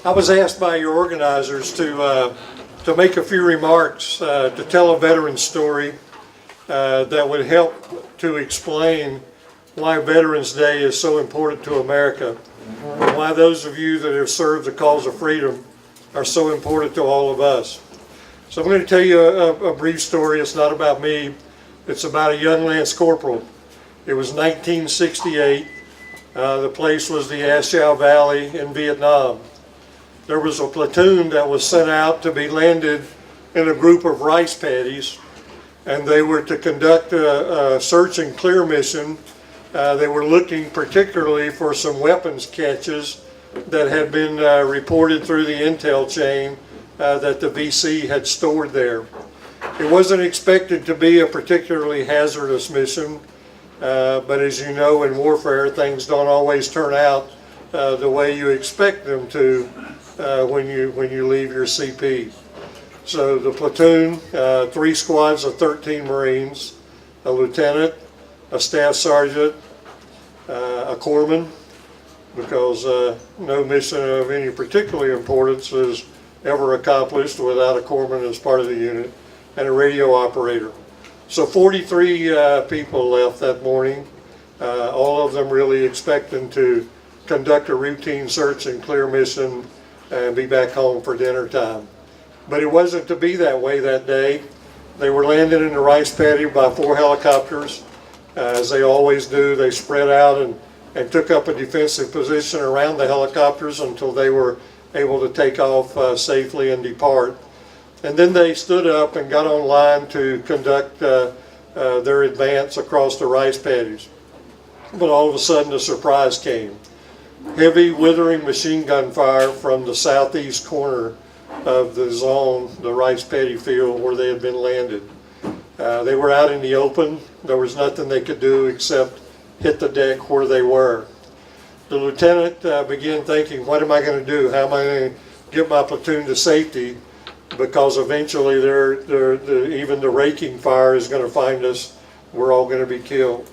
I was asked by your organizers to make a few remarks to tell a veteran story that would help to explain why Veterans Day is so important to America, and why those of you that have served the cause of freedom are so important to all of us. So I'm going to tell you a brief story. It's not about me. It's about a young Lance Corporal. It was 1968. The place was the Ashow Valley in Vietnam. There was a platoon that was sent out to be landed in a group of rice paddies, and they were to conduct a search and clear mission. They were looking particularly for some weapons caches that had been reported through the intel chain that the VC had stored there. It wasn't expected to be a particularly hazardous mission, but as you know, in warfare, things don't always turn out the way you expect them to when you leave your CP. So the platoon, 3 squads of 13 Marines, a lieutenant, a staff sergeant, a corpsman, because no mission of any particular importance is ever accomplished without a corpsman as part of the unit, and a radio operator. So 43 people left that morning, all of them really expecting to conduct a routine search and clear mission and be back home for dinner time. But it wasn't to be that way that day. They were landed in the rice paddy by 4 helicopters. As they always do, they spread out and took up a defensive position around the helicopters until they were able to take off safely and depart. And then they stood up and got on line to conduct their advance across the rice paddies. But all of a sudden a surprise came. Heavy, withering machine gun fire from the southeast corner of the zone, the rice paddy field where they had been landed. They were out in the open. There was nothing they could do except hit the deck where they were. The lieutenant began thinking, what am I going to do? How am I going to get my platoon to safety? Because eventually even the raking fire is going to find us. We're all going to be killed.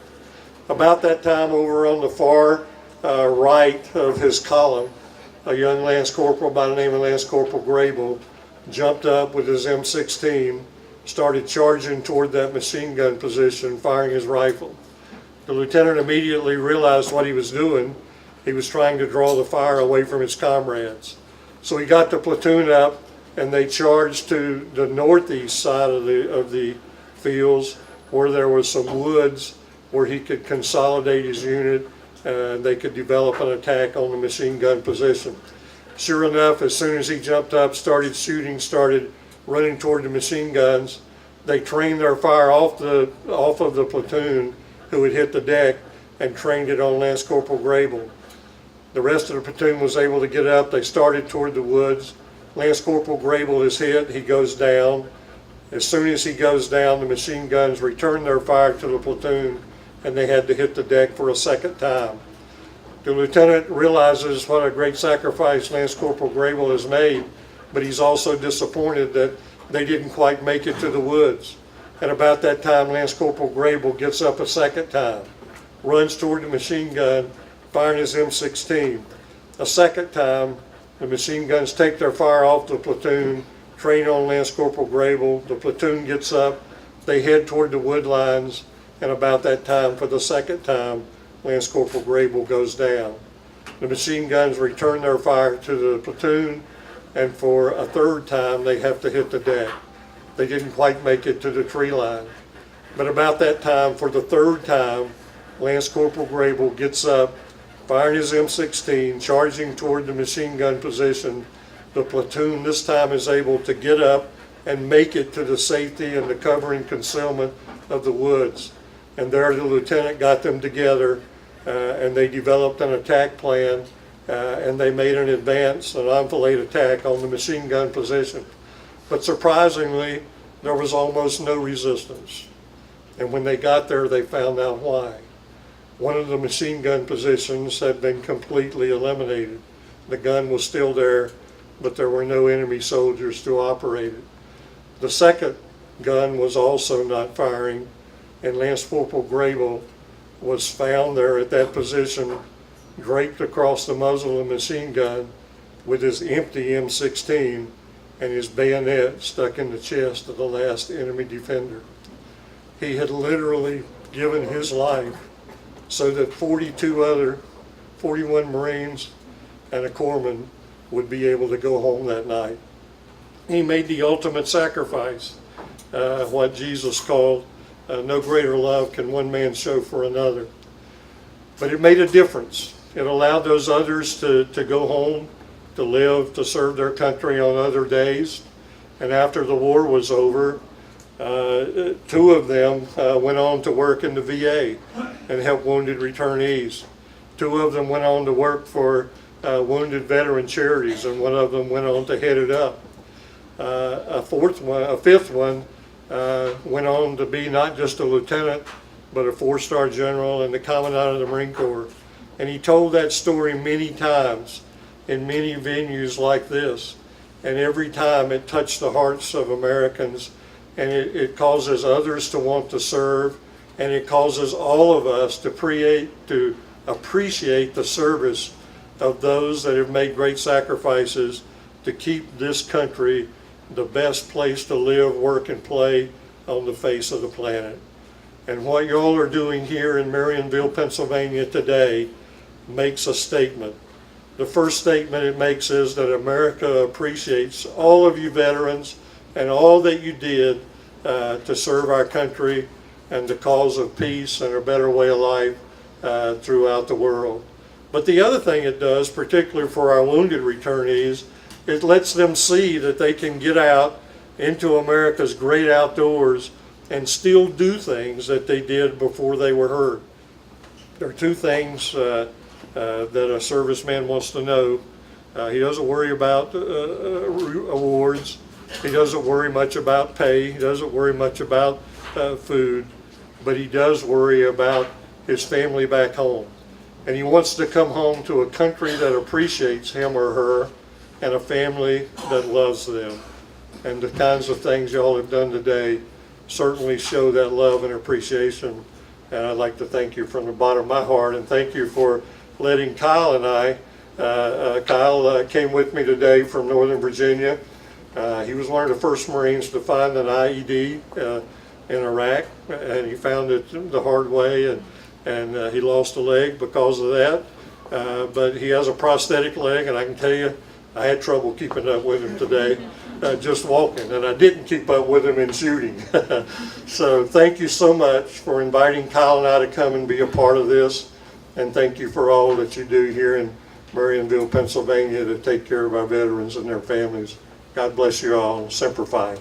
About that time, over on the far right of his column, a young Lance Corporal by the name of Lance Corporal Grable jumped up with his M16, started charging toward that machine gun position, firing his rifle. The lieutenant immediately realized what he was doing. He was trying to draw the fire away from his comrades. So he got the platoon up, and they charged to the northeast side of the fields where there was some woods where he could consolidate his unit and they could develop an attack on the machine gun position. Sure enough, as soon as he jumped up, started shooting, started running toward the machine guns, they trained their fire off of the platoon who had hit the deck and trained it on Lance Corporal Grable. The rest of the platoon was able to get up. They started toward the woods. Lance Corporal Grable is hit. He goes down. As soon as he goes down, the machine guns return their fire to the platoon, and they had to hit the deck for a second time. The lieutenant realizes what a great sacrifice Lance Corporal Grable has made, but he's also disappointed that they didn't quite make it to the woods. And about that time, Lance Corporal Grable gets up a second time, runs toward the machine gun, firing his M16. A second time, the machine guns take their fire off the platoon, train on Lance Corporal Grable. The platoon gets up, they head toward the wood lines, and about that time, for the second time, Lance Corporal Grable goes down. The machine guns return their fire to the platoon, and for a third time, they have to hit the deck. They didn't quite make it to the tree line. But about that time, for the third time, Lance Corporal Grable gets up, firing his M16, charging toward the machine gun position. The platoon this time is able to get up and make it to the safety and the cover and concealment of the woods. And there the lieutenant got them together and they developed an attack plan and they made an advance, an enfilade attack on the machine gun position. But surprisingly, there was almost no resistance. And when they got there, they found out why. One of the machine gun positions had been completely eliminated. The gun was still there, but there were no enemy soldiers to operate it. The second gun was also not firing, and Lance Corporal Grable was found there at that position, draped across the muzzle of the machine gun, with his empty M16 and his bayonet stuck in the chest of the last enemy defender. He had literally given his life so that 41 Marines and a corpsman would be able to go home that night. He made the ultimate sacrifice, what Jesus called, no greater love can one man show for another. But it made a difference. It allowed those others to go home, to live, to serve their country on other days. And after the war was over, two of them went on to work in the VA and help wounded returnees. Two of them went on to work for wounded veteran charities, and one of them went on to head it up. A fifth one went on to be not just a lieutenant, but a 4-star general and the commandant of the Marine Corps. And he told that story many times in many venues like this. And every time it touched the hearts of Americans, and it causes others to want to serve, and it causes all of us to appreciate the service of those that have made great sacrifices to keep this country the best place to live, work, and play on the face of the planet. And what y'all are doing here in Marionville, Pennsylvania today makes a statement. The first statement it makes is that America appreciates all of you veterans and all that you did to serve our country and the cause of peace and a better way of life throughout the world. But the other thing it does, particularly for our wounded returnees, it lets them see that they can get out into America's great outdoors and still do things that they did before they were hurt. There are two things that a serviceman wants to know. He doesn't worry about awards. He doesn't worry much about pay. He doesn't worry much about food. But he does worry about his family back home. And he wants to come home to a country that appreciates him or her and a family that loves them. And the kinds of things y'all have done today certainly show that love and appreciation. And I'd like to thank you from the bottom of my heart, and thank you for letting Kyle and I, Kyle came with me today from Northern Virginia. He was one of the first Marines to find an IED in Iraq, and he found it the hard way, and he lost a leg because of that. But he has a prosthetic leg, and I can tell you, I had trouble keeping up with him today, just walking, and I didn't keep up with him in shooting. So thank you so much for inviting Kyle and I to come and be a part of this, and thank you for all that you do here in Marionville, Pennsylvania to take care of our veterans and their families. God bless you all. Semper Fi.